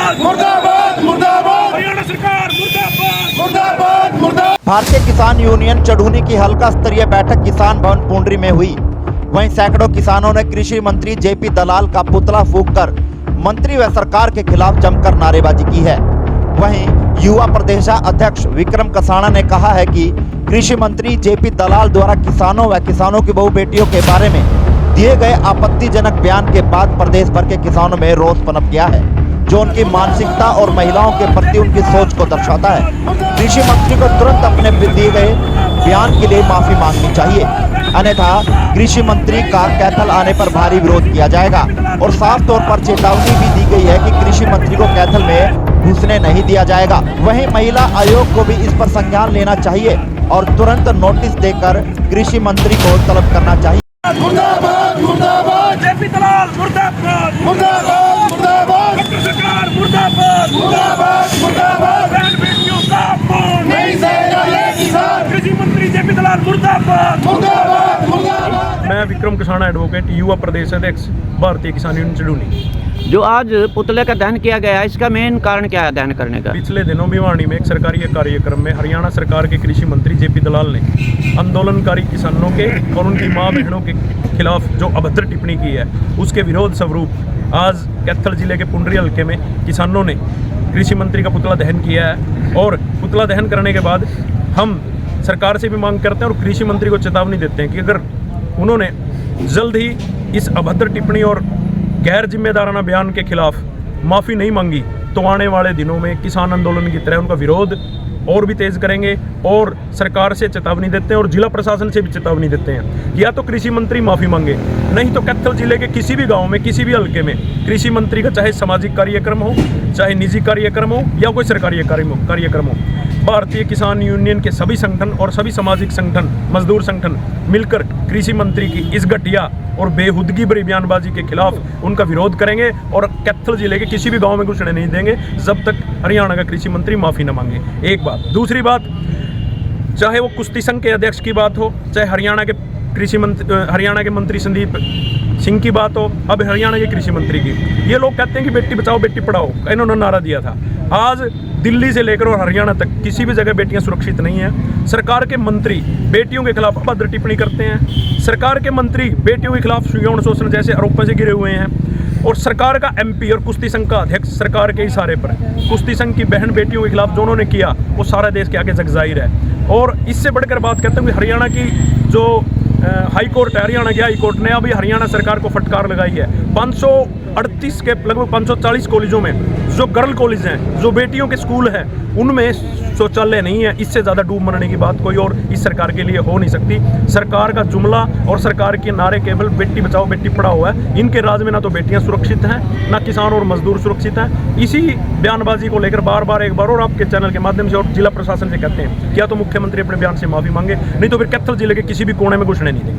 मुर्दाबाद मुर्दाबाद हरियाणा सरकार मुर्दाबाद मुर्दाबाद मुर्दाबाद। भारतीय किसान यूनियन चढ़ूनी की हल्का स्तरीय बैठक किसान भवन पुंडरी में हुई। वहीं सैकड़ों किसानों ने कृषि मंत्री जेपी दलाल का पुतला फूंककर मंत्री व सरकार के खिलाफ जमकर नारेबाजी की है। वहीं युवा प्रदेशाध्यक्ष विक्रम कसाना ने कहा है कि कृषि मंत्री जेपी दलाल द्वारा किसानों व किसानों की बहु बेटियों के बारे में दिए गए आपत्तिजनक बयान के बाद प्रदेश भर के किसानों में रोष पनप गया है, जो उनकी मानसिकता और महिलाओं के प्रति उनकी सोच को दर्शाता है। कृषि मंत्री को तुरंत अपने दिए गए बयान के लिए माफी मांगनी चाहिए, अन्यथा कृषि मंत्री का कैथल आने पर भारी विरोध किया जाएगा। और साफ तौर पर चेतावनी भी दी गई है कि कृषि मंत्री को कैथल में घुसने नहीं दिया जाएगा। वहीं महिला आयोग को भी इस पर संज्ञान लेना चाहिए और तुरंत नोटिस देकर कृषि मंत्री को तलब करना चाहिए। मुर्दाबाद मुर्दाबाद जेपी दलाल मुर्दाबाद मुर्दाबाद मुर्दाबाद केंद्र सरकार मुर्दाबाद मुर्दाबाद मुर्दाबाद। बहन बेटियों का अपमान नहीं सहेगा ये किसान। कृषि मंत्री जेपी दलाल मुर्दाबाद मुर्दाबाद मुर्दाबाद। मैं विक्रम कसाना एडवोकेट युवा प्रदेश अध्यक्ष भारतीय किसान यूनियन चढ़ूनी। जो आज पुतले का दहन किया गया है, इसका मेन कारण क्या है दहन करने का? पिछले दिनों भिवानी में एक सरकारी कार्यक्रम में हरियाणा सरकार के कृषि मंत्री जेपी दलाल ने आंदोलनकारी किसानों के और उनकी मां बहनों के खिलाफ जो अभद्र टिप्पणी की है, उसके विरोध स्वरूप आज कैथल जिले के पुंडरी हल्के में किसानों ने कृषि मंत्री का पुतला दहन किया है। और पुतला दहन करने के बाद हम सरकार से भी मांग करते हैं और कृषि मंत्री को चेतावनी देते हैं कि अगर उन्होंने जल्द ही इस अभद्र टिप्पणी और गैर जिम्मेदाराना बयान के खिलाफ माफ़ी नहीं मांगी तो आने वाले दिनों में किसान आंदोलन की तरह उनका विरोध और भी तेज करेंगे। और सरकार से चेतावनी देते हैं और जिला प्रशासन से भी चेतावनी देते हैं कि या तो कृषि मंत्री माफ़ी मांगे, नहीं तो कैथल जिले के किसी भी गांव में किसी भी हल्के में कृषि मंत्री का चाहे सामाजिक कार्यक्रम हो, चाहे निजी कार्यक्रम हो या कोई सरकारी कार्यक्रम हो, भारतीय किसान यूनियन के सभी संगठन और सभी सामाजिक संगठन, मजदूर संगठन मिलकर कृषि मंत्री की इस घटिया और बेहुदगी भरी बयानबाजी के खिलाफ उनका विरोध करेंगे और कैथल जिले के किसी भी गांव में घुसने नहीं देंगे जब तक हरियाणा का कृषि मंत्री माफ़ी न मांगे। एक बात। दूसरी बात, चाहे वो कुश्ती संघ के अध्यक्ष की बात हो, चाहे हरियाणा के मंत्री संदीप सिंह की बात हो, अब हरियाणा के कृषि मंत्री की, ये लोग कहते हैं कि बेटी बचाओ बेटी पढ़ाओ इन्होंने नारा दिया था। आज दिल्ली से लेकर और हरियाणा तक किसी भी जगह बेटियां सुरक्षित नहीं हैं। सरकार के मंत्री बेटियों के खिलाफ अभद्र टिप्पणी करते हैं। सरकार के मंत्री बेटियों के खिलाफ यौन शोषण जैसे आरोपों से घिरे हुए हैं। और सरकार का एमपी और कुश्ती संघ का अध्यक्ष सरकार के इशारे पर कुश्ती संघ की बहन बेटियों के खिलाफ जो उन्होंने किया वो सारा देश के आगे जगजाहिर है। और इससे बढ़कर बात करते हैं कि हरियाणा की जो हाई कोर्ट है, हरियाणा की हाई कोर्ट ने अभी हरियाणा सरकार को फटकार लगाई है। 538 के लगभग 540 कॉलेजों में जो गर्ल कॉलेज हैं, जो बेटियों के स्कूल हैं, उनमें शौचालय नहीं है। इससे ज़्यादा डूब मरने की बात कोई और इस सरकार के लिए हो नहीं सकती। सरकार का जुमला और सरकार के नारे केवल बेटी बचाओ बेटी पढ़ाओ है। इनके राज में ना तो बेटियां सुरक्षित हैं, ना किसान और मजदूर सुरक्षित हैं। इसी बयानबाजी को लेकर बार बार एक बार और आपके चैनल के माध्यम से और जिला प्रशासन से कहते हैं कि या तो मुख्यमंत्री अपने बयान से माफ़ी मांगे, नहीं तो फिर कैथल जिले के किसी भी कोने में घुसने नहीं देंगे।